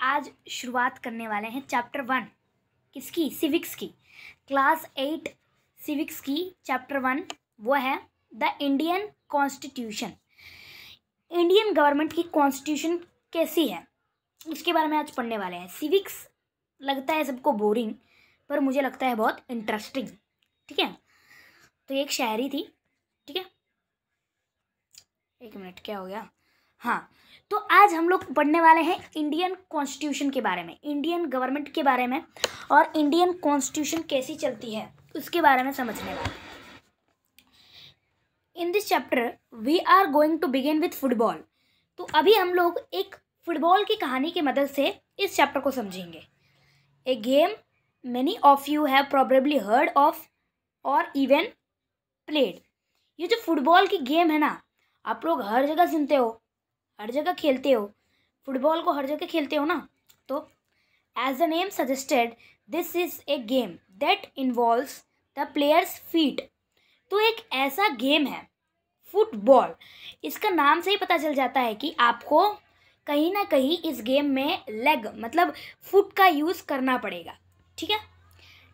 आज शुरुआत करने वाले हैं चैप्टर 1 किसकी, सिविक्स की, क्लास 8 सिविक्स की चैप्टर 1। वो है the Indian constitution. Indian government की कॉन्स्टिट्यूशन कैसी है उसके बारे में आज पढ़ने वाले हैं। सिविक्स लगता है सबको बोरिंग, पर मुझे लगता है बहुत इंटरेस्टिंग। ठीक है, तो ये एक शायरी थी। ठीक है, एक मिनट, क्या हो गया? हाँ, तो आज हम लोग पढ़ने वाले हैं इंडियन कॉन्स्टिट्यूशन के बारे में, इंडियन गवर्नमेंट के बारे में, और इंडियन कॉन्स्टिट्यूशन कैसी चलती है उसके बारे में समझने वाले। In this chapter we are going to begin with football. तो अभी हम लोग एक फुटबॉल की कहानी की मदद से इस चैप्टर को समझेंगे। A game many of you have probably heard of और इवन प्लेड। ये जो फुटबॉल की गेम है ना, आप लोग हर जगह सुनते हो, हर जगह खेलते हो, फुटबॉल को हर जगह खेलते हो ना। तो as the name suggested this is a game that involves the players feet. तो एक ऐसा गेम है फुटबॉल, इसका नाम से ही पता चल जाता है कि आपको कहीं ना कहीं इस गेम में लेग मतलब फुट का यूज़ करना पड़ेगा। ठीक है,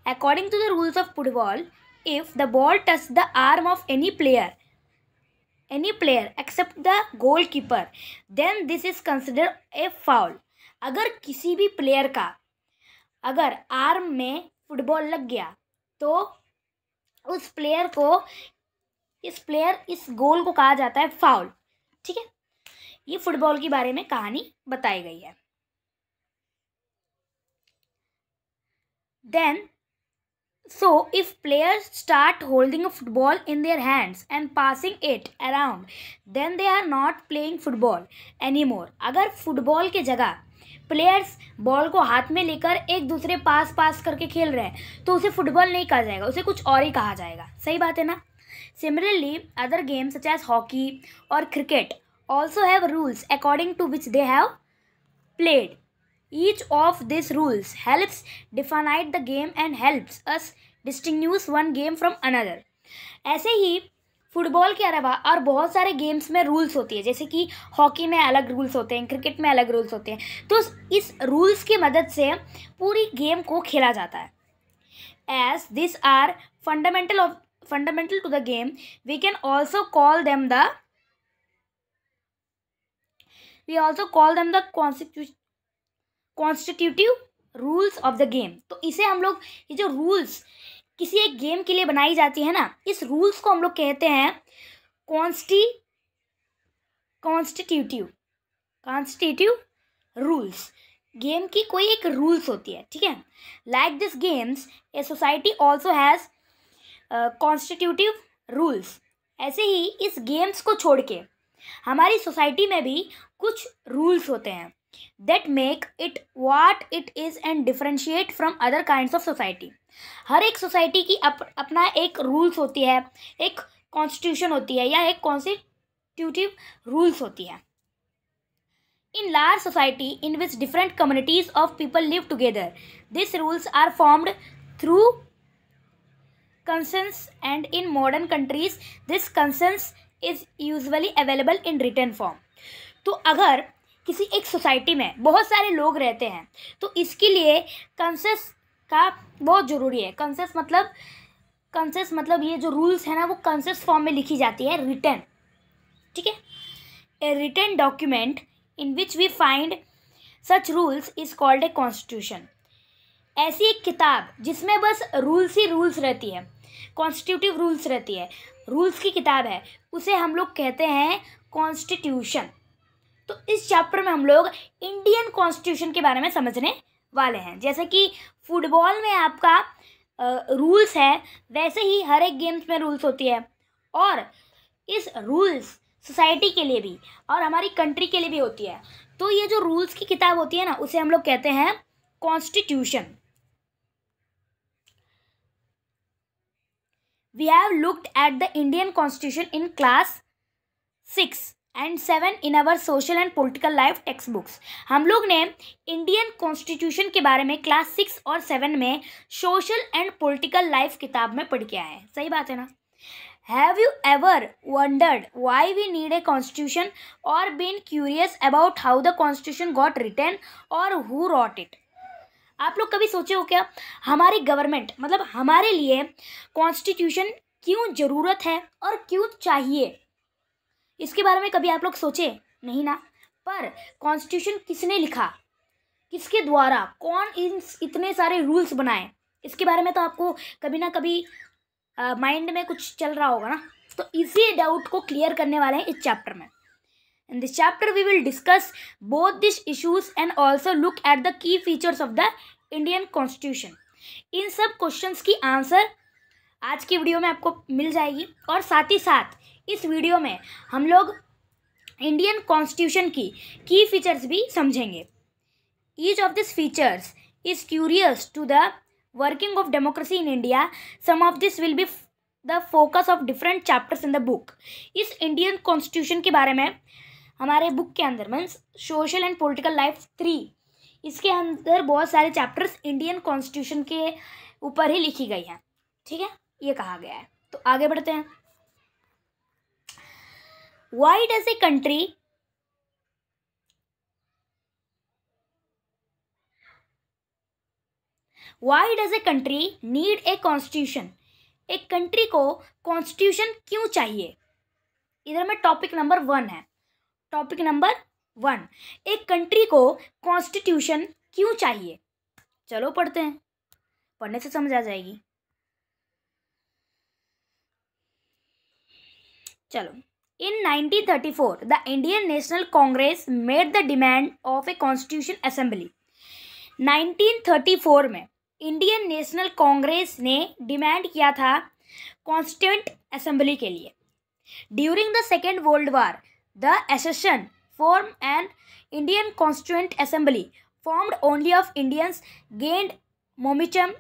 according to the rules of football, if the ball touch the arm of any player except the goalkeeper, then this is considered a foul। अगर किसी भी प्लेयर का अगर आर्म में फुटबॉल लग गया तो उस प्लेयर को इस गोल को कहा जाता है फाउल। ठीक है, ये फुटबॉल के बारे में कहानी बताई गई है। Then So, if players start holding a football in their hands and passing it around, then they are not playing football anymore। अगर फुटबॉल के जगह प्लेयर्स बॉल को हाथ में लेकर एक दूसरे पास करके खेल रहे हैं तो उसे फुटबॉल नहीं कहा जाएगा, उसे कुछ और ही कहा जाएगा। सही बात है ना? Similarly, other games such as hockey or cricket also have rules according to which they have played। Each of these rules helps define the game and helps us distinguish one game from another। ऐसे ही football के अलावा और बहुत सारे games में rules होती है, जैसे कि हॉकी में अलग रूल्स होते हैं, क्रिकेट में अलग रूल्स होते हैं। तो इस रूल्स की मदद से पूरी गेम को खेला जाता है। As these are fundamental to the game, we also call them the constitutive rules of the game. तो इसे हम लोग, ये जो रूल्स किसी एक गेम के लिए बनाई जाती है ना, इस रूल्स को हम लोग कहते हैं कॉन्स्टिट्यूटिव रूल्स। गेम की कोई एक रूल्स होती है। ठीक है, like this games a society also has constitutive rules. ऐसे ही इस गेम्स को छोड़ के हमारी सोसाइटी में भी कुछ रूल्स होते हैं that make it what it is and differentiate from other kinds of society। हर एक सोसाइटी की अपना एक रूल्स होती है, एक कॉन्स्टिट्यूशन होती है या एक कॉन्स्टिट्यूटिव रूल्स होती है। In large society in which different communities of people live together, these rules are formed through consensus, and in modern countries this consensus is usually available in written form। तो अगर किसी एक society में बहुत सारे लोग रहते हैं तो इसके लिए कंसेंसस का बहुत ज़रूरी है। कंसेंसस मतलब ये जो रूल्स है ना, वो कंसेंसस फॉर्म में लिखी जाती है, रिटन। ठीक है, a written document in which we find such rules is called a constitution. ऐसी एक किताब जिसमें बस रूल्स ही रूल्स रहती है, कॉन्स्टिट्यूटिव रूल्स रहती है, रूल्स की किताब है, उसे हम लोग कहते हैं कॉन्स्टिट्यूशन। तो इस चैप्टर में हम लोग इंडियन कॉन्स्टिट्यूशन के बारे में समझने वाले हैं। जैसे कि फुटबॉल में आपका रूल्स है, वैसे ही हर एक गेम्स में रूल्स होती है, और इस रूल्स सोसाइटी के लिए भी और हमारी कंट्री के लिए भी होती है। तो ये जो रूल्स की किताब होती है ना, उसे हम लोग कहते हैं constitution. We have looked at the Indian constitution in class 6 and 7 in our social and political life textbooks. हम लोग ने इंडियन कॉन्स्टिट्यूशन के बारे में क्लास 6 और 7 में सोशल एंड पॉलिटिकल लाइफ किताब में पढ़ के आए हैं। सही बात है ना? Have you ever wondered why we need a constitution or been curious about how the constitution got written or who wrote it? आप लोग कभी सोचे हो क्या हमारी गवर्नमेंट मतलब हमारे लिए कॉन्स्टिट्यूशन क्यों ज़रूरत है और क्यों चाहिए? इसके बारे में कभी आप लोग सोचे नहीं ना। पर कॉन्स्टिट्यूशन किसने लिखा, किसके द्वारा, कौन इतने सारे रूल्स बनाए, इसके बारे में तो आपको कभी ना कभी माइंड में कुछ चल रहा होगा ना। तो इसी डाउट को क्लियर करने वाले हैं इस चैप्टर में। In this chapter we will discuss both this issues and also look at the key features of the Indian constitution. इन सब क्वेश्चंस की आंसर आज की वीडियो में आपको मिल जाएगी और साथ ही साथ इस वीडियो में हम लोग इंडियन कॉन्स्टिट्यूशन की फीचर्स भी समझेंगे। Each of this features is curious to the working of democracy in India. Some of this will be the focus of different chapters in the book. इस इंडियन कॉन्स्टिट्यूशन के बारे में हमारे book के अंदर means social and political life 3 इसके अंदर बहुत सारे चैप्टर्स इंडियन कॉन्स्टिट्यूशन के ऊपर ही लिखी गई हैं। ठीक है, ये कहा गया है। तो आगे बढ़ते हैं। Why does a country Why does a country need a constitution? एक कंट्री को कॉन्स्टिट्यूशन क्यों चाहिए? इधर में टॉपिक नंबर 1 है। टॉपिक नंबर 1, एक कंट्री को कॉन्स्टिट्यूशन क्यों चाहिए? चलो पढ़ते हैं, पढ़ने से समझ आ जाएगी। चलो, in 1934 the Indian National Congress made the demand of a constitution assembly. 1934 में इंडियन नेशनल कांग्रेस ने डिमांड किया था कॉन्स्टिट्यूएंट असेंबली के लिए। During the second world war the assertion form an Indian constituent assembly formed only of Indians gained momentum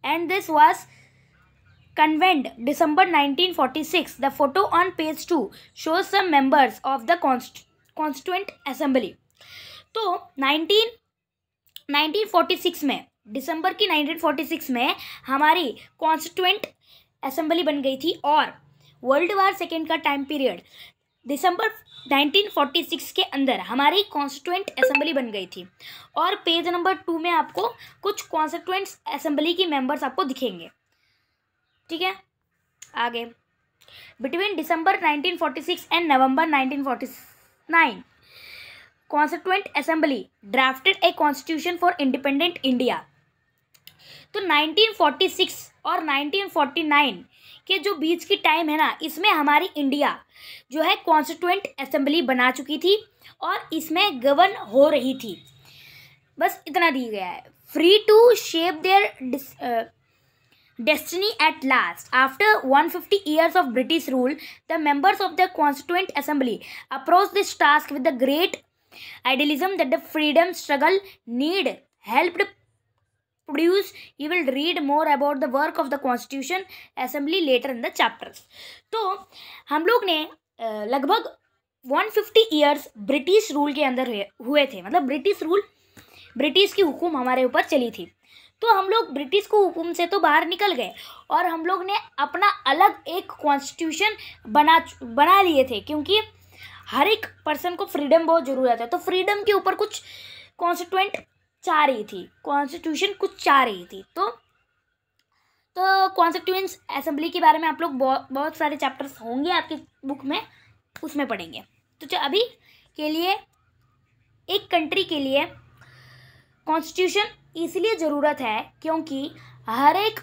and this was convened December 1946. The photo on page 2 shows some members of the constituent assembly. तो 1946 में, दिसंबर की 1946 में हमारी constituent assembly बन गई थी और world war second का टाइम पीरियड दिसंबर 1946 के अंदर हमारी कॉन्स्टिट्यूएंट असेंबली बन गई थी। और पेज नंबर 2 में आपको कुछ कॉन्स्टिट्यूएंट असेंबली की मेंबर्स आपको दिखेंगे। ठीक है, आगे। Between December 1946 and November 1949 constituent assembly drafted a constitution for independent India. तो 1946 और 1949 के जो बीच की टाइम है ना, इसमें हमारी इंडिया जो है कॉन्स्टिट्यूएंट असेंबली बना चुकी थी और इसमें गवर्न हो रही थी। बस इतना दिया गया है। Free to shape their destiny at last. After 150 years of British rule, the members of the Constituent Assembly approached this task with the great idealism that the freedom struggle need helped produce. You will read more about the work of the Constitution Assembly later in the chapters. तो हम लोग ने लगभग 150 years British rule के अंदर हुए थे, मतलब ब्रिटिश की हुकूम हमारे ऊपर चली थी। तो हम लोग ब्रिटिश को हुकुम से तो बाहर निकल गए और हम लोग ने अपना अलग एक कॉन्स्टिट्यूशन बना लिए थे, क्योंकि हर एक पर्सन को फ्रीडम बहुत ज़रूरत है। तो फ्रीडम के ऊपर कुछ कॉन्स्टिट्यूएंट चाह रही थी, कॉन्स्टिट्यूशन कुछ चाह रही थी। तो कॉन्स्टिट्यूएंट असेंबली के बारे में आप लोग बहुत सारे चैप्टर्स होंगे आपकी बुक में, उसमें पढ़ेंगे। तो अभी के लिए एक कंट्री के लिए कॉन्स्टिट्यूशन इसलिए ज़रूरत है क्योंकि हर एक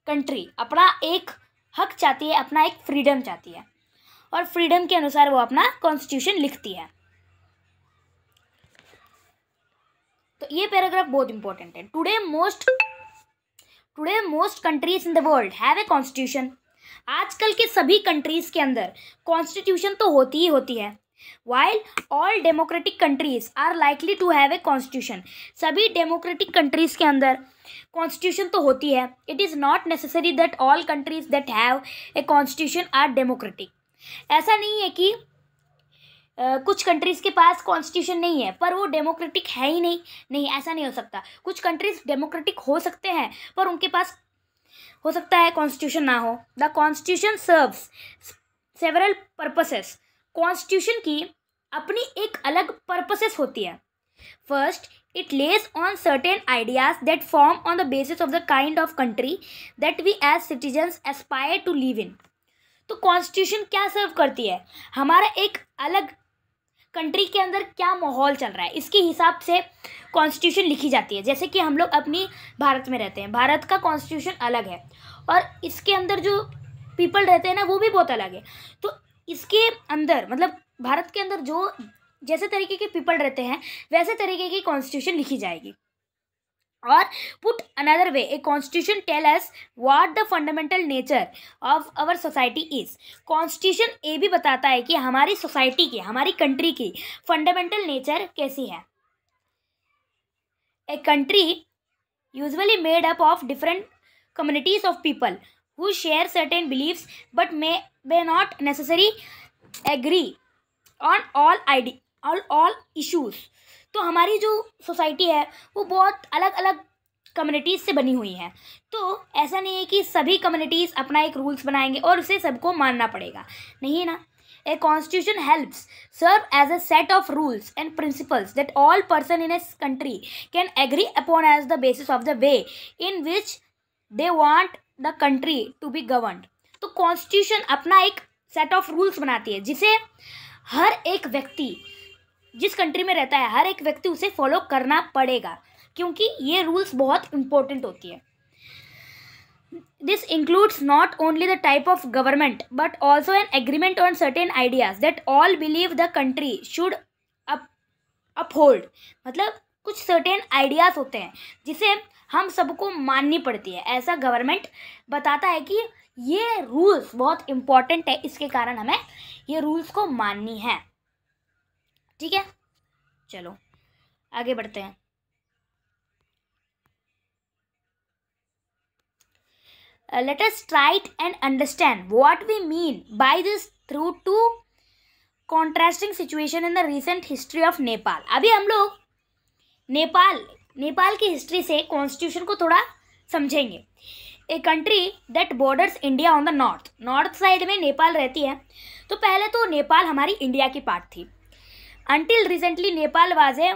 कंट्री अपना एक हक चाहती है, अपना एक फ्रीडम चाहती है और फ्रीडम के अनुसार वो अपना कॉन्स्टिट्यूशन लिखती है। तो ये पैराग्राफ बहुत इंपॉर्टेंट है। Today most countries in the world have a constitution. आजकल के सभी कंट्रीज के अंदर कॉन्स्टिट्यूशन तो होती ही होती है। While all democratic countries are likely to have a constitution, सभी डेमोक्रेटिक कंट्रीज के अंदर कॉन्स्टिट्यूशन तो होती है। It is not necessary that all countries that have a constitution are democratic. ऐसा नहीं है कि कुछ कंट्रीज़ के पास कॉन्स्टिट्यूशन नहीं है पर वो डेमोक्रेटिक है ही नहीं, ऐसा नहीं हो सकता। कुछ कंट्रीज़ डेमोक्रेटिक हो सकते हैं पर उनके पास हो सकता है कॉन्स्टिट्यूशन ना हो। The constitution serves several purposes. Constitution की अपनी एक अलग पर्पसेस होती है। First, it lays on certain ideas that form on the basis of the kind of country that we as citizens aspire to live in। तो constitution क्या सर्व करती है, हमारा एक अलग कंट्री के अंदर क्या माहौल चल रहा है इसके हिसाब से कॉन्स्टिट्यूशन लिखी जाती है। जैसे कि हम लोग अपनी भारत में रहते हैं, भारत का कॉन्स्टिट्यूशन अलग है और इसके अंदर जो पीपल रहते हैं ना वो भी बहुत अलग है। तो इसके अंदर मतलब भारत के अंदर जो जैसे तरीके के पीपल रहते हैं वैसे तरीके की कॉन्स्टिट्यूशन लिखी जाएगी। और put another way, a constitution tell us what the fundamental nature of our society is. Constitution ये भी बताता है कि हमारी सोसाइटी की, हमारी कंट्री की फंडामेंटल नेचर कैसी है। A country usually made up of different communities of people who share certain beliefs but may not necessarily agree on all issues। तो हमारी जो सोसाइटी है वो बहुत अलग अलग कम्युनिटीज़ से बनी हुई है। तो ऐसा नहीं है कि सभी कम्युनिटीज़ अपना एक रूल्स बनाएंगे और उसे सबको मानना पड़ेगा, नहीं ना। A constitution helps serve as a set of rules and principles that all person in a country can agree upon as the basis of the way in which they want the country to be governed. तो constitution अपना एक set of rules बनाती है जिसे हर एक व्यक्ति जिस country में रहता है हर एक व्यक्ति उसे फॉलो करना पड़ेगा, क्योंकि ये रूल्स बहुत इंपॉर्टेंट होती है। This includes not only the type of government but also an agreement on certain ideas that all believe the country should uphold. मतलब कुछ सर्टेन आइडियाज होते हैं जिसे हम सबको माननी पड़ती है। ऐसा गवर्नमेंट बताता है कि ये रूल्स बहुत इम्पॉर्टेंट है, इसके कारण हमें ये रूल्स को माननी है। ठीक है, चलो आगे बढ़ते हैं। Let us try and understand what we mean by this through two contrasting situation in the recent history of Nepal. अभी हम लोग नेपाल की हिस्ट्री से कॉन्स्टिट्यूशन को थोड़ा समझेंगे। A country that borders India on the north side में नेपाल रहती है। तो पहले तो नेपाल हमारी इंडिया की पार्ट थी। Until recently Nepal was a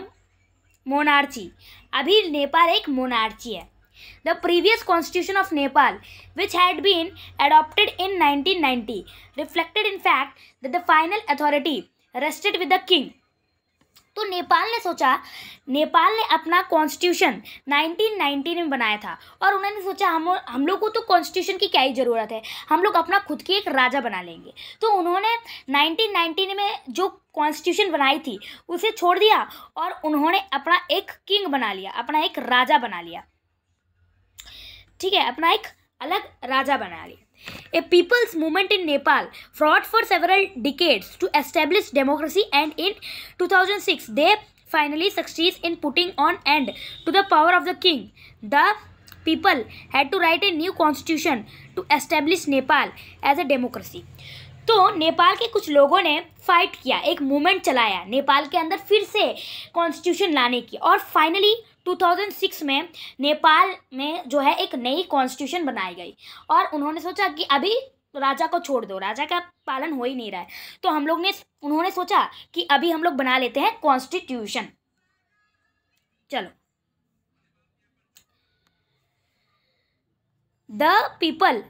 monarchy. अभी नेपाल एक मोनार्ची है। The previous constitution of Nepal which had been adopted in 1990 reflected in fact that the final authority rested with the king. तो नेपाल ने अपना कॉन्स्टिट्यूशन 1990 में बनाया था और उन्होंने सोचा हम लोग को तो कॉन्स्टिट्यूशन की क्या ही ज़रूरत है, हम लोग अपना खुद की एक राजा बना लेंगे। तो उन्होंने 1990 में जो कॉन्स्टिट्यूशन बनाई थी उसे छोड़ दिया और उन्होंने अपना एक किंग बना लिया, अपना एक राजा बना लिया। ठीक है, अपना एक अलग राजा बना लिया। A people's movement in Nepal fought for several decades to establish democracy, and in 2006 they finally succeeded in putting an end to the power of the king. The people had to write a new constitution to establish Nepal as a democracy. तो नेपाल के कुछ लोगों ने fight किया, एक movement चलाया नेपाल के अंदर फिर से कॉन्स्टिट्यूशन लाने की, और फाइनली 2006 में नेपाल में जो है एक नई कॉन्स्टिट्यूशन बनाई गई। और उन्होंने सोचा कि अभी राजा को छोड़ दो, राजा का पालन हो ही नहीं रहा है, तो उन्होंने सोचा कि अभी हम लोग बना लेते हैं कॉन्स्टिट्यूशन। चलो, द पीपल,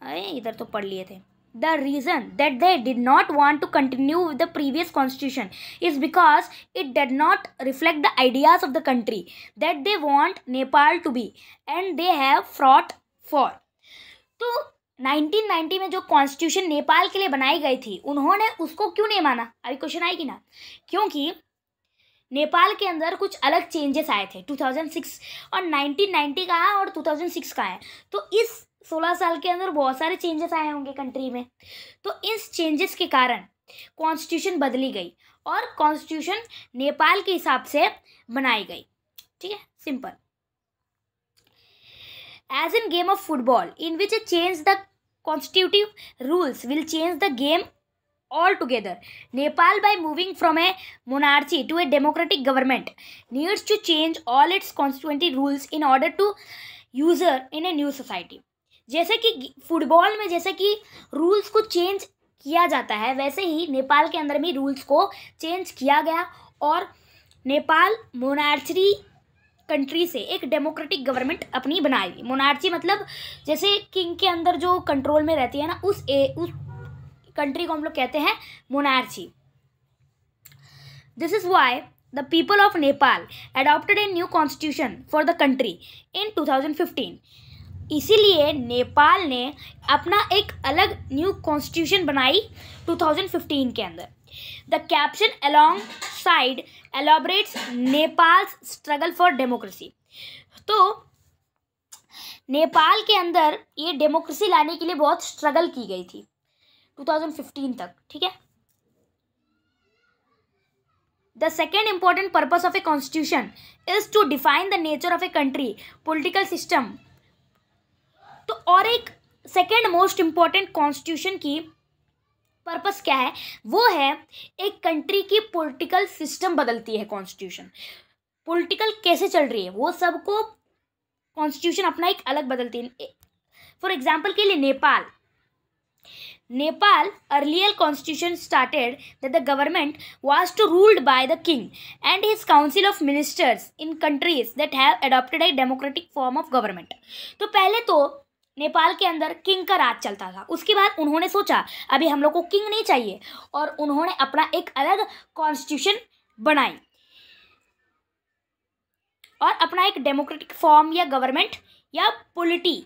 इधर तो पढ़ लिए थे। The reason that they did not want to continue with the previous constitution is because it did not reflect the ideas of the country that they want Nepal to be and they have fought for. तो 1990 में जो constitution Nepal के लिए बनाई गई थी उन्होंने उसको क्यों नहीं माना? अभी क्वेश्चन आएगी ना, क्योंकि नेपाल के अंदर कुछ अलग चेंजेस आए थे 2006 और 1990 का है और 2006 का है। तो इस 16 साल के अंदर बहुत सारे चेंजेस आए होंगे कंट्री में। तो इस चेंजेस के कारण कॉन्स्टिट्यूशन बदली गई और कॉन्स्टिट्यूशन नेपाल के हिसाब से बनाई गई। ठीक है, simple. As in game of football in which a change the constitutive rules will change the game all together, Nepal by moving from a monarchy to a democratic government needs to change all its constitutive rules in order to user in a new society. जैसे कि football में जैसे कि rules को change किया जाता है, वैसे ही नेपाल के अंदर भी रूल्स को चेंज किया गया और नेपाल मोनार्ची कंट्री से एक डेमोक्रेटिक गवर्नमेंट अपनी बनाई। मोनार्ची मतलब जैसे किंग के अंदर जो कंट्रोल में रहती है ना, उस कंट्री को हम लोग कहते हैं monarchy. This is why the people of Nepal adopted a new constitution for the country in 2015। इसीलिए नेपाल ने अपना एक अलग न्यू कॉन्स्टिट्यूशन बनाई 2015 के अंदर। The caption alongside elaborates Nepal's struggle for democracy. तो नेपाल के अंदर ये डेमोक्रेसी लाने के लिए बहुत स्ट्रगल की गई थी 2015 तक, ठीक है। The second important purpose of a constitution is to define the nature of a country political system. तो और एक सेकेंड मोस्ट इंपॉर्टेंट कॉन्स्टिट्यूशन की पर्पस क्या है, वो है एक कंट्री की पॉलिटिकल सिस्टम बदलती है कॉन्स्टिट्यूशन। पॉलिटिकल कैसे चल रही है वो सबको कॉन्स्टिट्यूशन अपना एक अलग बदलती है। फॉर एग्जाम्पल के लिए Nepal earlier constitution stated that the government was to ruled by the king and his council of ministers in countries that have adopted a democratic form of government। तो पहले तो नेपाल के अंदर किंग का राज चलता था, उसके बाद उन्होंने सोचा अभी हम लोग को किंग नहीं चाहिए और उन्होंने अपना एक अलग कॉन्स्टिट्यूशन बनाई और अपना एक डेमोक्रेटिक फॉर्म या गवर्नमेंट या पॉलिटी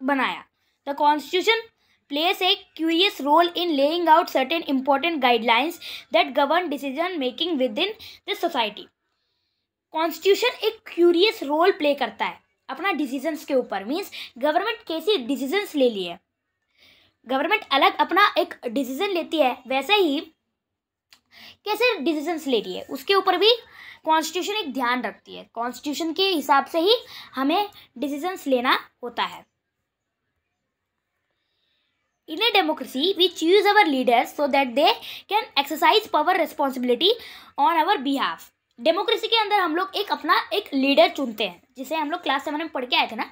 बनाया। The constitution plays a curious role in laying out certain important guidelines that govern decision making within the society। Constitution एक क्यूरियस रोल प्ले करता है अपना डिसीजंस के ऊपर। मीन्स गवर्नमेंट कैसी डिसीजंस ले ली है, गवर्नमेंट अलग अपना एक डिसीजन लेती है, वैसे ही कैसे डिसीजंस ले रही है उसके ऊपर भी कॉन्स्टिट्यूशन एक ध्यान रखती है। कॉन्स्टिट्यूशन के हिसाब से ही हमें डिसीजंस लेना होता है। In a democracy, we choose our leaders so that they can exercise power responsibility on our behalf। Democracy के अंदर हम लोग एक अपना एक लीडर चुनते हैं, जिसे हम लोग क्लास 7 में पढ़ के आए थे ना।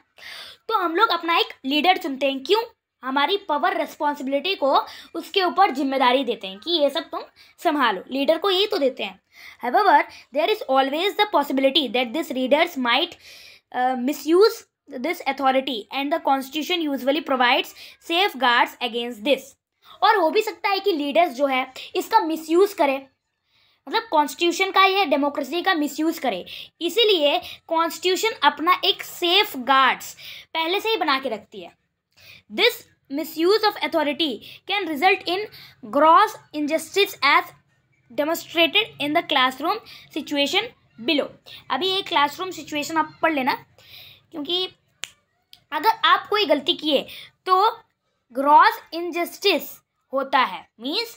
तो हम लोग अपना एक लीडर चुनते हैं, क्यों? हमारी पावर रिस्पॉन्सिबिलिटी को उसके ऊपर जिम्मेदारी देते हैं कि ये सब तुम संभालो, लीडर को यही तो देते हैं। However, there is always the possibility that these leaders might misuse this authority and the constitution usually provides safeguards against this। और हो भी सकता है कि लीडर्स जो है इसका मिसयूज करे, मतलब कॉन्स्टिट्यूशन का या डेमोक्रेसी का मिसयूज करे। इसीलिए कॉन्स्टिट्यूशन अपना एक सेफ गार्ड्स पहले से ही बना के रखती है। This misuse of authority can result in gross injustice as demonstrated in the classroom situation below. अभी एक क्लासरूम सिचुएशन आप पढ़ लेना, क्योंकि अगर आप कोई गलती किए तो ग्रॉस इनजस्टिस होता है। मीन्स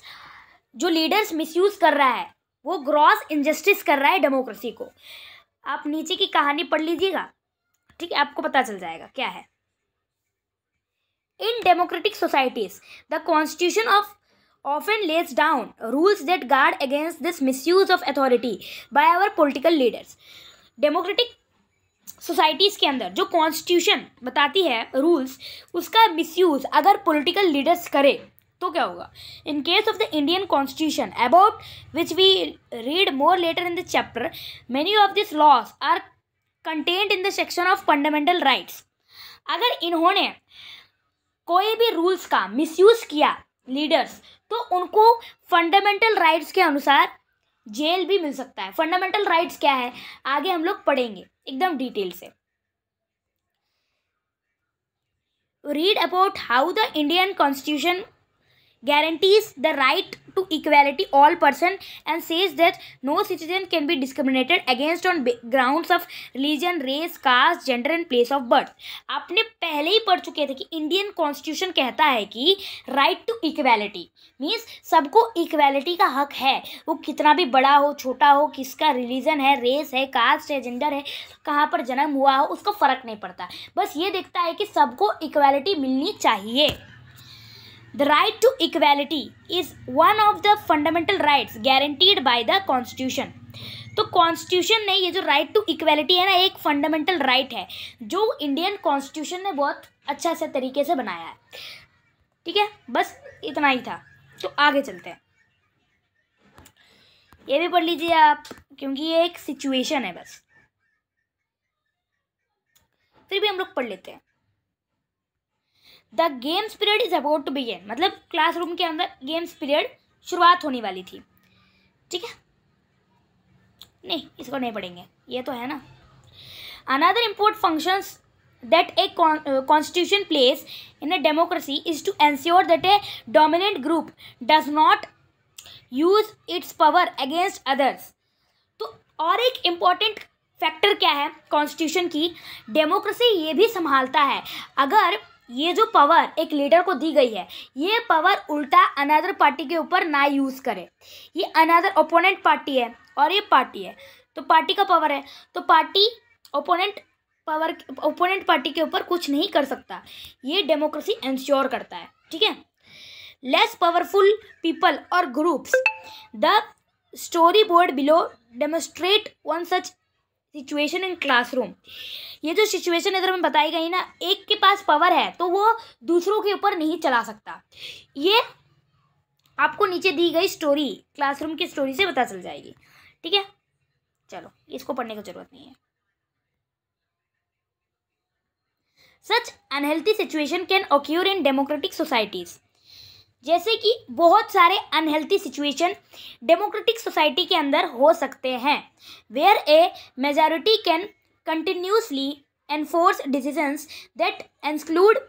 जो लीडर्स मिसयूज कर रहा है वो ग्रॉस इनजस्टिस कर रहा है डेमोक्रेसी को। आप नीचे की कहानी पढ़ लीजिएगा, ठीक है, आपको पता चल जाएगा क्या है। इन democratic societies the constitution of often lays down rules that guard against this misuse of authority by our political leaders। Democratic societies के अंदर जो कॉन्स्टिट्यूशन बताती है रूल्स, उसका मिसयूज अगर पॉलिटिकल लीडर्स करे तो क्या होगा। In case of the Indian constitution about which we read more later in the chapter, many of this laws are contained in the section of fundamental rights. अगर इन्होंने कोई भी रूल्स का मिसयूज किया लीडर्स, तो उनको फंडामेंटल राइट्स के अनुसार जेल भी मिल सकता है। फंडामेंटल राइट्स क्या है आगे हम लोग पढ़ेंगे एकदम डिटेल से। Read about how the Indian constitution guarantees the right to equality all person and says that no citizen can be discriminated against on grounds of religion, race, caste, gender and place of birth। आपने पहले ही पढ़ चुके थे कि Indian constitution कहता है कि right to equality means सबको इक्वालिटी का हक है, वो कितना भी बड़ा हो छोटा हो, किसका रिलीजन है, रेस है, कास्ट है, जेंडर है, कहाँ पर जन्म हुआ हो, उसको फ़र्क नहीं पड़ता। बस ये देखता है कि सबको इक्वालिटी मिलनी चाहिए। The right to equality is one of the fundamental rights guaranteed by the Constitution। तो कॉन्स्टिट्यूशन ने ये जो राइट टू इक्वेलिटी है ना, एक फंडामेंटल राइट है जो इंडियन कॉन्स्टिट्यूशन ने बहुत अच्छा से तरीके से बनाया है। ठीक है, बस इतना ही था। तो आगे चलते हैं, ये भी पढ़ लीजिए आप, क्योंकि ये एक सिचुएशन है बस, फिर भी हम लोग पढ़ लेते हैं। The games period is about to begin, मतलब क्लासरूम के अंदर गेम्स पीरियड शुरुआत होने वाली थी। ठीक है, नहीं इसको नहीं पढ़ेंगे, ये तो है ना। Another important functions that a constitution plays in a democracy is to ensure that a dominant group does not use its power against others। तो और एक इम्पॉर्टेंट फैक्टर क्या है कॉन्स्टिट्यूशन की, डेमोक्रेसी ये भी संभालता है अगर ये जो पावर एक लीडर को दी गई है, ये पावर उल्टा अनदर पार्टी के ऊपर ना यूज़ करे। ये अनदर ओपोनेंट पार्टी है और ये पार्टी है, तो पार्टी का पावर है, तो पार्टी ओपोनेंट पार्टी के ऊपर कुछ नहीं कर सकता। ये डेमोक्रेसी इंश्योर करता है। ठीक है, लेस पावरफुल पीपल और groups, the story board below demonstrate one such situation in classroom. ये जो सिचुएशन इधर में बताई गई ना, एक के पास पावर है तो वो दूसरों के ऊपर नहीं चला सकता। ये आपको नीचे दी गई स्टोरी, क्लासरूम की स्टोरी से पता चल जाएगी। ठीक है, चलो इसको पढ़ने की जरूरत नहीं है। Such unhealthy situation can occur in democratic societies, जैसे कि बहुत सारे अनहेल्थी सिचुएशन डेमोक्रेटिक सोसाइटी के अंदर हो सकते हैं, where a majority can continuously enforce decisions that exclude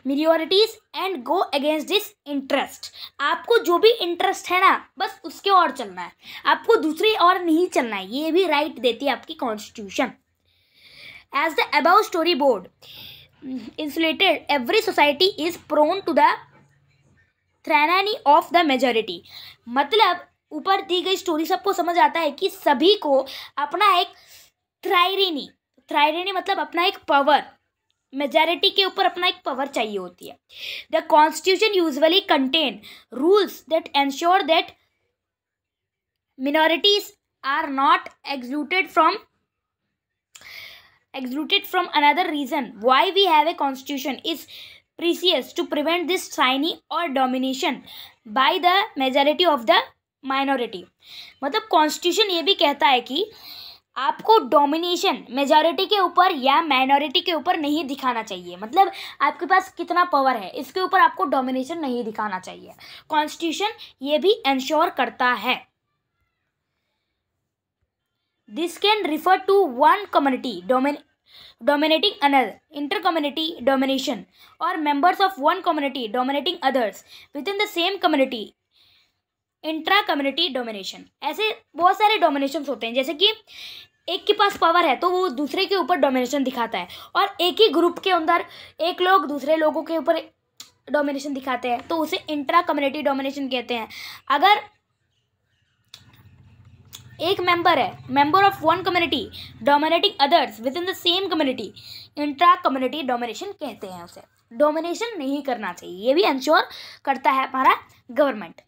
minorities and go against this interest. आपको जो भी इंटरेस्ट है ना, बस उसके ओर चलना है, आपको दूसरी ओर नहीं चलना है। ये भी राइट देती है आपकी constitution. As the above story board insulated, every society is prone to the tyranny of the majority। मतलब ऊपर दी गई स्टोरी सबको समझ आता है कि सभी को अपना एक थ्रायरेनी मतलब अपना एक पावर, मेजॉरिटी के ऊपर अपना एक पावर चाहिए होती है। The constitution usually contain rules that ensure that minorities are not excluded from another reason why we have a constitution is precious to prevent this tyranny or domination by the majority of the minority। मतलब constitution ये भी कहता है कि आपको domination majority के ऊपर या माइनॉरिटी के ऊपर नहीं दिखाना चाहिए। मतलब आपके पास कितना पावर है इसके ऊपर आपको डोमिनेशन नहीं दिखाना चाहिए। कॉन्स्टिट्यूशन ये भी इंश्योर करता है। This can refer to one community dominating another, intercommunity domination, or members of one community dominating others within the same community, intra-community domination। ऐसे बहुत सारे डोमिनेशंस होते हैं, जैसे कि एक के पास पावर है तो वो दूसरे के ऊपर डोमिनेशन दिखाता है, और एक ही ग्रुप के अंदर एक लोग दूसरे लोगों के ऊपर डोमिनेशन दिखाते हैं तो उसे इंट्रा कम्युनिटी डोमिनेशन कहते हैं। अगर एक member of one community dominating others with in the same community, intra community domination कहते हैं। उसे डोमिनेशन नहीं करना चाहिए, ये भी इंश्योर करता है हमारा गवर्नमेंट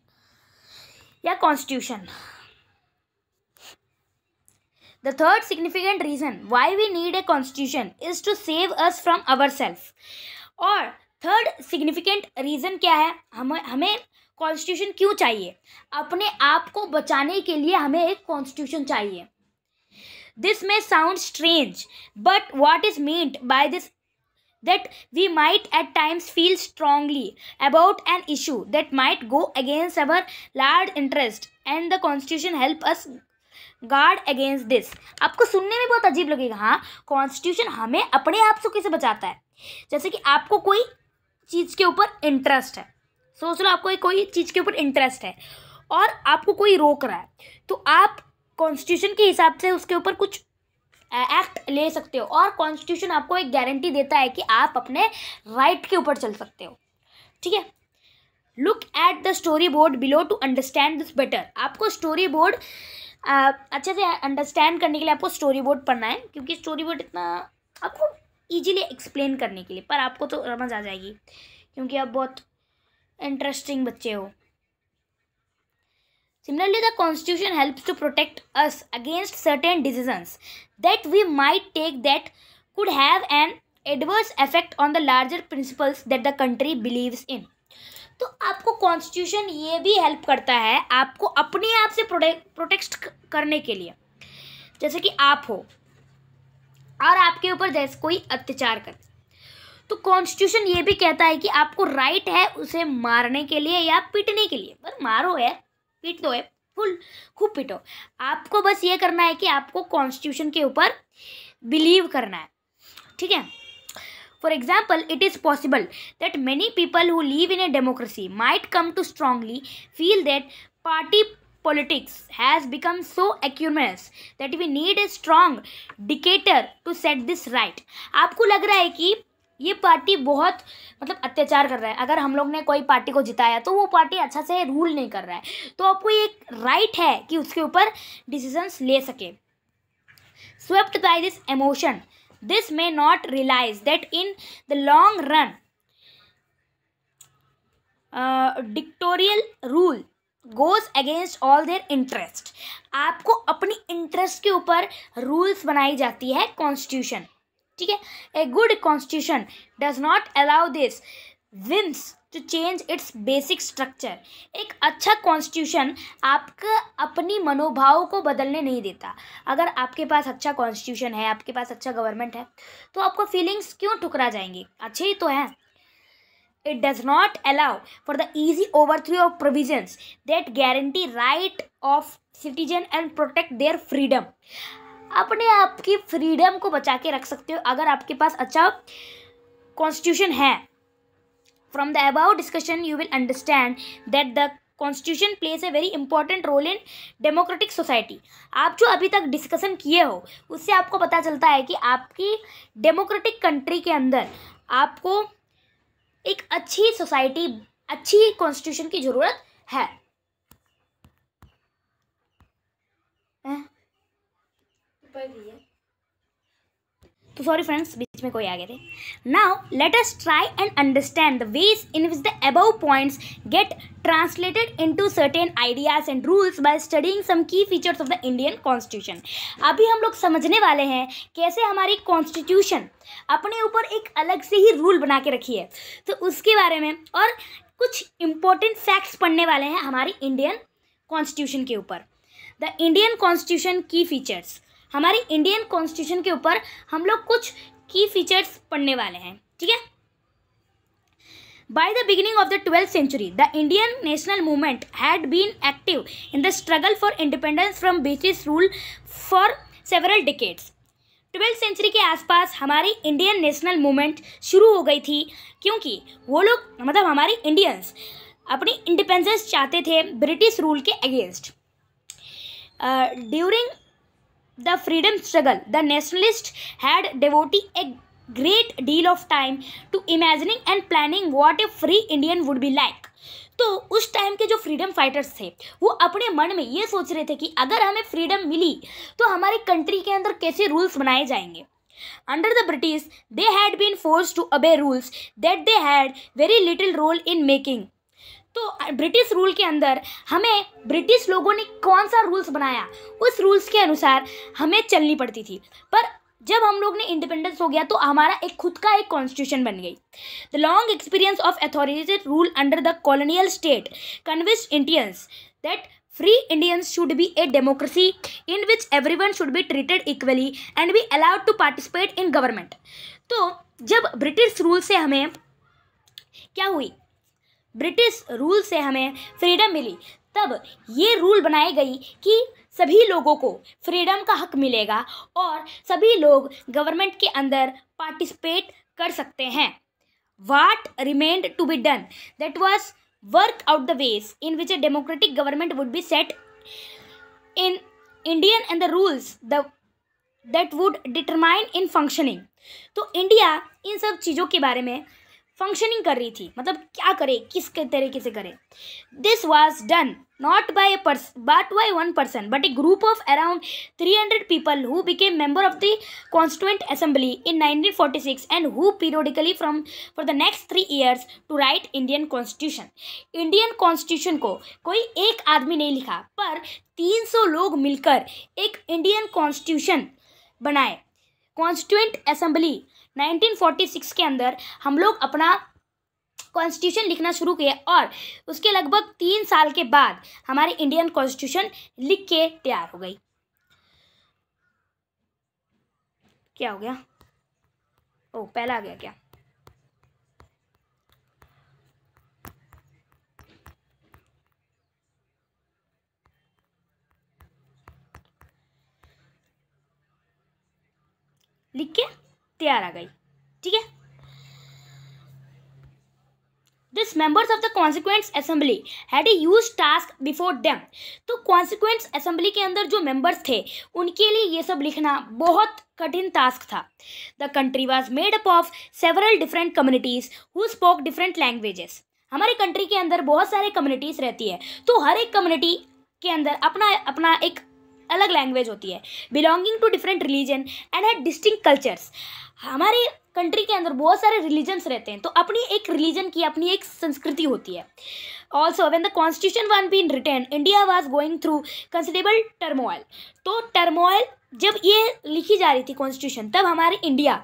या constitution. The third significant reason why we need a constitution is to save us from ourself. और थर्ड सिग्निफिकेंट रीजन क्या है, हमें कॉन्स्टिट्यूशन क्यों चाहिए? अपने आप को बचाने के लिए हमें एक कॉन्स्टिट्यूशन चाहिए। This may sound strange but what is meant by this that we might at times feel strongly about an issue that might go against our large interest and the constitution help us guard against this। आपको सुनने में बहुत अजीब लगेगा, हाँ constitution हमें अपने आप से कैसे बचाता है। जैसे कि आपको कोई चीज़ के ऊपर इंटरेस्ट है, सोच लो आपको कोई चीज़ के ऊपर इंटरेस्ट है और आपको कोई रोक रहा है, तो आप कॉन्स्टिट्यूशन के हिसाब से उसके ऊपर कुछ एक्ट ले सकते हो, और कॉन्स्टिट्यूशन आपको एक गारंटी देता है कि आप अपने राइट के ऊपर चल सकते हो। ठीक है, look at the story board below to understand this better. आपको स्टोरी बोर्ड अच्छे से अंडरस्टैंड करने के लिए आपको स्टोरी बोर्ड पढ़ना है, क्योंकि स्टोरी बोर्ड इतना आपको ईजिली एक्सप्लेन करने के लिए, पर आपको तो समझ आ जाएगी क्योंकि आप बहुत इंटरेस्टिंग बच्चे हो। Similarly, the Constitution helps to protect us against certain decisions that we might take that could have an adverse effect on the larger principles that the country believes in. तो आपको कॉन्स्टिट्यूशन ये भी help करता है आपको अपने आप से प्रोटेक्ट करने के लिए। जैसे कि आप हो और आपके ऊपर जैसे कोई अत्याचार करे, तो कॉन्स्टिट्यूशन ये भी कहता है कि आपको राइट है उसे मारने के लिए या पीटने के लिए। पर मारो है, पीट दो है, खूब पीटो, आपको बस ये करना है कि आपको कॉन्स्टिट्यूशन के ऊपर बिलीव करना है, ठीक है। For example, it is possible that many people who live in a democracy might come to strongly feel that party politics has become so acrimonious that we need a strong dictator to set this right. आपको लग रहा है कि ये party बहुत अत्याचार कर रहा है, अगर हम लोग ने कोई पार्टी को जिताया तो वो पार्टी अच्छा से रूल नहीं कर रहा है, तो आपको ये राइट है कि उसके ऊपर डिसीजंस ले सके। Swept by this emotion, this may not realize that in the long run, dictatorial rule goes against all their interest. आपको अपनी इंटरेस्ट के ऊपर रूल्स बनाई जाती है कॉन्स्टिट्यूशन, ठीक है। A good constitution does not allow this whims to change its basic structure. एक अच्छा कॉन्स्टिट्यूशन आपका अपनी मनोभाव को बदलने नहीं देता। अगर आपके पास अच्छा कॉन्स्टिट्यूशन है, आपके पास अच्छा गवर्नमेंट है, तो आपको फीलिंग्स क्यों ठुकरा जाएंगी, अच्छे ही तो हैं। It does not allow for the easy overthrow of provisions that guarantee right of citizen and protect their freedom. अपने आप की फ्रीडम को बचा के रख सकते हो अगर आपके पास अच्छा कॉन्स्टिट्यूशन है। From the above discussion, you will understand that the Constitution plays a very important role in democratic society. आप जो अभी तक डिस्कशन किए हो उससे आपको पता चलता है कि आपकी डेमोक्रेटिक कंट्री के अंदर आपको एक अच्छी सोसाइटी, अच्छी कॉन्स्टिट्यूशन की ज़रूरत है। तो सॉरी फ्रेंड्स, बीच में कोई आ गए थे। Now let us try and understand the ways in which the above points get translated into certain ideas and rules by studying some key features of the Indian constitution. अभी हम लोग समझने वाले हैं कैसे हमारी कॉन्स्टिट्यूशन अपने ऊपर एक अलग से ही रूल बना के रखी है, तो उसके बारे में और कुछ इम्पोर्टेंट फैक्ट्स पढ़ने वाले हैं हमारी इंडियन कॉन्स्टिट्यूशन के ऊपर। द इंडियन कॉन्स्टिट्यूशन की फीचर्स, हमारी इंडियन कॉन्स्टिट्यूशन के ऊपर हम लोग कुछ की फीचर्स पढ़ने वाले हैं, ठीक है। By the beginning of the 12th century, the Indian national movement had been active in the struggle for independence from British rule for several decades. 12th century के आसपास हमारी इंडियन नेशनल मूवमेंट शुरू हो गई थी, क्योंकि वो लोग हमारी इंडियंस अपनी इंडिपेंडेंस चाहते थे ब्रिटिश रूल के against. During the freedom struggle, the nationalists had devoted a great deal of time to imagining and planning what a free Indian would be like. तो उस टाइम के जो फ्रीडम फाइटर्स थे वो अपने मन में ये सोच रहे थे कि अगर हमें फ्रीडम मिली तो हमारी कंट्री के अंदर कैसे रूल्स बनाए जाएंगे। Under the British, they had been forced to obey rules that they had very little role in making. तो ब्रिटिश रूल के अंदर हमें ब्रिटिश लोगों ने कौन सा रूल्स बनाया उस रूल्स के अनुसार हमें चलनी पड़ती थी। पर जब हम लोग ने इंडिपेंडेंस हो गया तो हमारा एक खुद का एक कॉन्स्टिट्यूशन बन गई। The long experience of authoritative rule under the colonial state convinced Indians that free Indians should be a democracy in which everyone should be treated equally and be allowed to participate in government. तो जब British rule से हमें क्या हुई, British rule से हमें freedom मिली, तब ये रूल बनाई गई कि सभी लोगों को फ्रीडम का हक मिलेगा और सभी लोग गवर्नमेंट के अंदर पार्टिसिपेट कर सकते हैं। What remained to be done that was work out the ways in which a democratic government would be set in Indian and the rules that would determine in functioning. तो India इन सब चीज़ों के बारे में फंक्शनिंग कर रही थी, मतलब क्या करे, किस तरीके से करे. This was done not by a person but by one person but a group of around 300 people who became member of the Constituent Assembly in 1946 and who periodically for the next 3 years to write Indian Constitution. Indian Constitution को कोई एक आदमी नहीं लिखा, पर 300 लोग मिलकर एक इंडियन कॉन्स्टिट्यूशन बनाए. कॉन्स्टिट्यूएंट असेंबली 1946 के अंदर हम लोग अपना कॉन्स्टिट्यूशन लिखना शुरू किया और उसके लगभग 3 साल के बाद हमारी इंडियन कॉन्स्टिट्यूशन लिख के तैयार हो गई. क्या हो गया? ओ, पहला आ गया क्या? लिख के तैयार आ गई. ठीक है. These members of the Constituent Assembly had a huge task before them. तो Constituent Assembly के अंदर जो members थे उनके लिए ये सब लिखना बहुत कठिन टास्क था. The country was made up of several different communities who spoke different languages. हमारी कंट्री के अंदर बहुत सारे कम्युनिटीज़ रहती है, तो हर एक कम्युनिटी के अंदर अपना अपना एक अलग लैंग्वेज होती है. Belonging to different religion and had distinct cultures. हमारे कंट्री के अंदर बहुत सारे रिलीजन्स रहते हैं, तो अपनी एक रिलीजन की अपनी एक संस्कृति होती है. Also when the constitution one been written India was going through considerable turmoil. तो टर्मोइल जब ये लिखी जा रही थी कॉन्स्टिट्यूशन, तब हमारी इंडिया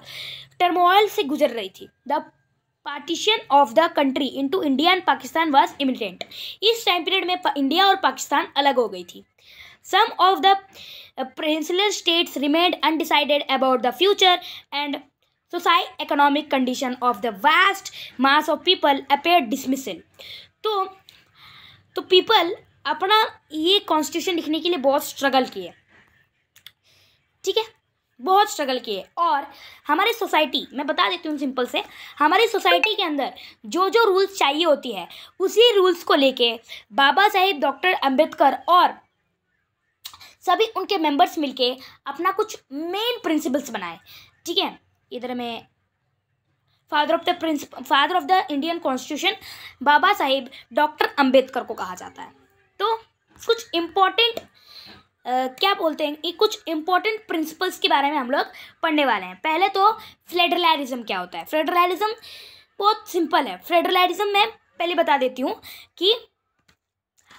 टर्मोइल से गुजर रही थी. The partition of the country into India and Pakistan was imminent. इस टाइम पीरियड में इंडिया और पाकिस्तान अलग हो गई थी. Some of the peninsular states remained undecided about the future and socio-economic condition of the vast mass of people appeared dismissal. तो people अपना ये कॉन्स्टिट्यूशन लिखने के लिए बहुत स्ट्रगल किए. ठीक है, बहुत स्ट्रगल किए. और हमारी सोसाइटी, मैं बता देती हूँ सिंपल से, हमारी सोसाइटी के अंदर जो जो रूल्स चाहिए होती है उसी रूल्स को लेके बाबा साहेब डॉक्टर अम्बेडकर और सभी उनके मेंबर्स मिलके अपना कुछ मेन प्रिंसिपल्स बनाए. ठीक है, इधर में father of the Indian constitution Baba Saheb doctor Ambedkar को कहा जाता है. तो कुछ इम्पोर्टेंट क्या बोलते हैं, कुछ इम्पोर्टेंट प्रिंसिपल्स के बारे में हम लोग पढ़ने वाले हैं. पहले तो फेडरलिज्म क्या होता है. फेडरलिज्म बहुत सिंपल है. फेडरलिज्म में पहले बता देती हूँ कि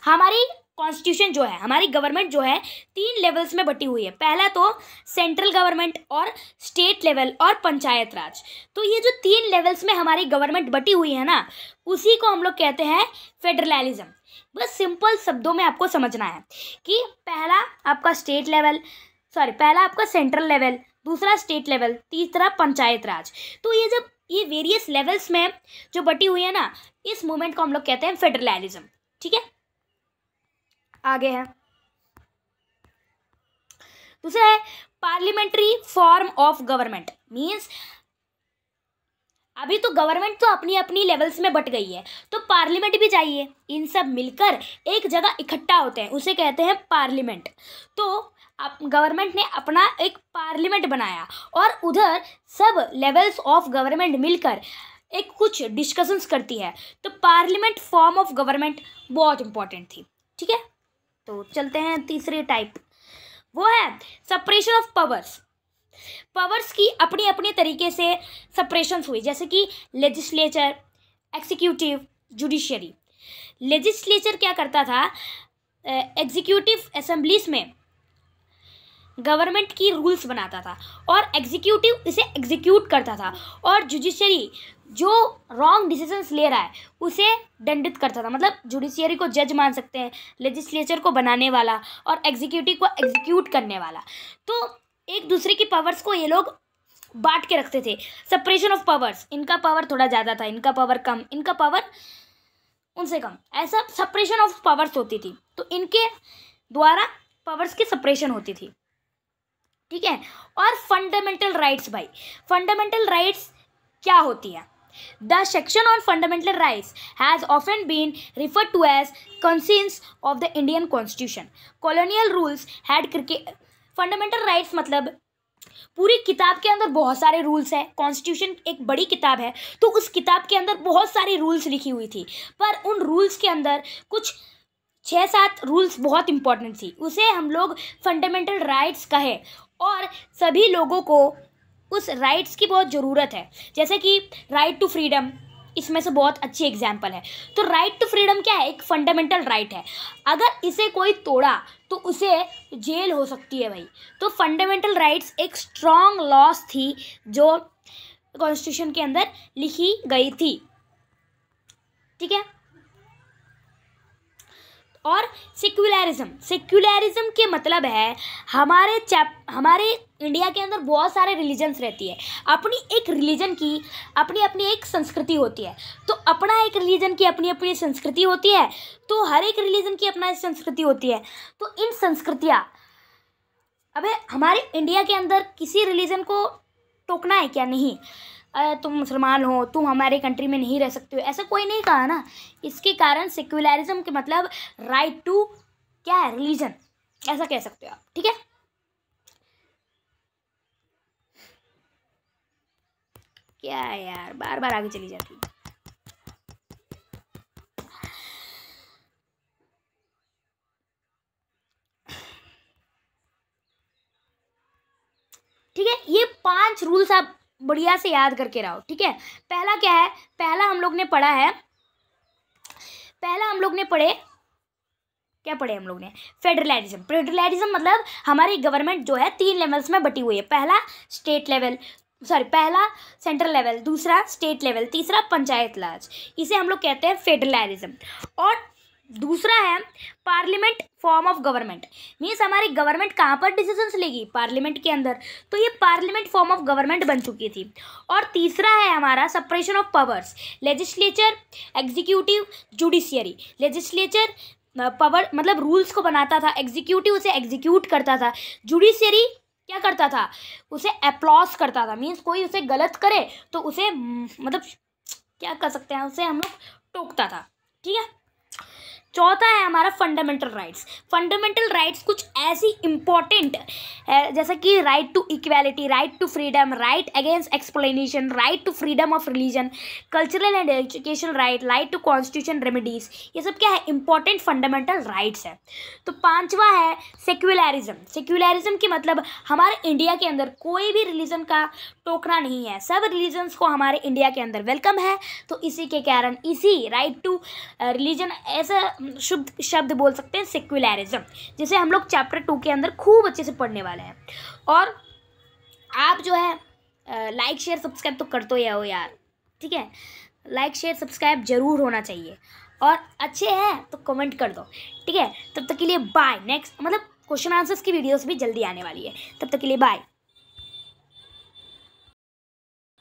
हमारी कॉन्स्टिट्यूशन जो है, हमारी गवर्नमेंट जो है 3 लेवल्स में बटी हुई है. पहला तो सेंट्रल गवर्नमेंट और स्टेट लेवल और पंचायत राज. तो ये जो 3 लेवल्स में हमारी गवर्नमेंट बटी हुई है ना, उसी को हम लोग कहते हैं फेडरलिज्म. बस सिंपल शब्दों में आपको समझना है कि पहला आपका पहला आपका सेंट्रल लेवल, दूसरा स्टेट लेवल, तीसरा पंचायत राज. तो ये जब ये वेरियस लेवल्स में जो बटी हुई है ना, इस मूवमेंट को हम लोग कहते हैं फेडरलिज्म. ठीक है, आगे है दूसरा है parliamentary form of government. Means अभी तो गवर्नमेंट तो अपनी अपनी लेवल्स में बट गई है, तो पार्लियामेंट भी चाहिए. इन सब मिलकर एक जगह इकट्ठा होते हैं, उसे कहते हैं पार्लियामेंट. तो गवर्नमेंट ने अपना एक पार्लियामेंट बनाया और उधर सब लेवल्स ऑफ गवर्नमेंट मिलकर एक कुछ डिस्कशंस करती है. तो पार्लियामेंट फॉर्म ऑफ गवर्नमेंट बहुत इंपॉर्टेंट थी. ठीक है, तो चलते हैं तीसरे टाइप, वो है सेपरेशन ऑफ पावर्स की अपनी अपनी तरीके से सेपरेशंस हुई, जैसे कि लेजिस्लेचर, एग्जीक्यूटिव, जुडिशरी. लेजिस्लेचर क्या करता था, एग्जीक्यूटिव असेंबलीज में गवर्नमेंट की रूल्स बनाता था और एग्जीक्यूटिव इसे एग्जीक्यूट करता था, और जुडिशरी जो रॉन्ग डिसीजंस ले रहा है उसे दंडित करता था. मतलब जुडिशियरी को जज मान सकते हैं, लेजिस्लेचर को बनाने वाला और एग्जीक्यूटिव को एग्जीक्यूट करने वाला. तो एक दूसरे की पावर्स को ये लोग बांट के रखते थे. सेपरेशन ऑफ पावर्स, इनका पावर थोड़ा ज़्यादा था, इनका पावर कम, इनका पावर उनसे कम, ऐसा सेपरेशन ऑफ पावर्स होती थी. तो इनके द्वारा पावर्स की सेपरेशन होती थी. ठीक है, और फंडामेंटल राइट्स. भाई फंडामेंटल राइट्स क्या होती है? The section on fundamental rights has often been referred to as conscience of the Indian Constitution. Colonial rules had fundamental rights मतलब पूरी किताब के अंदर बहुत सारे रूल्स हैं, कॉन्स्टिट्यूशन एक बड़ी किताब है, तो उस किताब के अंदर बहुत सारी रूल्स लिखी हुई थी, पर उन रूल्स के अंदर कुछ 6-7 रूल्स बहुत इंपॉर्टेंट थी, उसे हम लोग फंडामेंटल राइट्स कहे, और सभी लोगों को उस राइट्स की बहुत ज़रूरत है। जैसे कि राइट टू फ्रीडम इसमें से बहुत अच्छी एग्जाम्पल है। तो राइट टू फ्रीडम क्या है, एक फंडामेंटल राइट है, अगर इसे कोई तोड़ा तो उसे जेल हो सकती है भाई। तो फंडामेंटल राइट्स एक स्ट्रॉन्ग लॉस थी जो कॉन्स्टिट्यूशन के अंदर लिखी गई थी, ठीक है। और सेक्युलरिज्म के मतलब है हमारे इंडिया के अंदर बहुत सारे रिलीजन्स रहती है, अपनी एक रिलीजन की अपनी एक संस्कृति होती है। तो अपना एक रिलीजन की अपनी संस्कृति होती है, तो हर एक रिलीजन की अपना संस्कृति होती है। तो इन संस्कृतियाँ, अबे हमारे इंडिया के अंदर किसी रिलीजन को टोकना है क्या? नहीं, तुम मुसलमान हो, तुम हमारे कंट्री में नहीं रह सकते हो, ऐसा कोई नहीं कहा ना। इसके कारण सेक्युलरिज्म के मतलब राइट टू क्या है, रिलीजन, ऐसा कह सकते हो आप, ठीक है। क्या है यार, बार बार आगे चली जाती है। ठीक है, ये 5 रूल्स आप बढ़िया से याद करके रहो, ठीक है। पहला क्या है, पहला हम लोग ने पढ़ा है, फेडरलिज्म मतलब हमारी गवर्नमेंट जो है 3 लेवल्स में बटी हुई है। पहला सेंट्रल लेवल, दूसरा स्टेट लेवल, तीसरा पंचायत राज, इसे हम लोग कहते हैं फेडरलिज्म। और दूसरा है parliament form of government, means हमारी गवर्नमेंट कहाँ पर डिसीजंस लेगी, पार्लियामेंट के अंदर। तो ये पार्लियामेंट फॉर्म ऑफ गवर्नमेंट बन चुकी थी। और तीसरा है हमारा separation of powers, legislature, executive, judiciary. Legislature power मतलब रूल्स को बनाता था, एग्जीक्यूटिव उसे एग्जीक्यूट करता था, जुडिशियरी क्या करता था, उसे अप्लॉज करता था, मीन्स कोई उसे गलत करे तो उसे मतलब क्या कर सकते हैं, उसे हम लोग टोकता था, ठीक है। चौथा है हमारा फंडामेंटल राइट्स कुछ ऐसी इंपॉर्टेंट जैसा कि right to equality, right to freedom, right against explanation, right to freedom of religion, cultural and education right to constitution remedies, ये सब क्या है, इंपॉर्टेंट फंडामेंटल राइट्स है। तो 5वां है सेक्युलरिज्म की मतलब हमारे इंडिया के अंदर कोई भी रिलीजन का टोकना नहीं है, सब रिलीजन्स को हमारे इंडिया के अंदर वेलकम है। तो इसी के कारण इसी राइट टू रिलीजन ऐसा शुद्ध शब्द बोल सकते हैं सेक्युलरिज्म, जिसे हम लोग चैप्टर 2 के अंदर खूब अच्छे से पढ़ने वाले हैं। और आप जो है लाइक शेयर सब्सक्राइब तो कर तो हो यार, ठीक है, लाइक शेयर सब्सक्राइब जरूर होना चाहिए, और अच्छे हैं तो कमेंट कर दो, ठीक है। तब तक के लिए बाय। नेक्स्ट मतलब क्वेश्चन आंसर्स की वीडियोस भी जल्दी आने वाली है, तब तक के लिए बाय।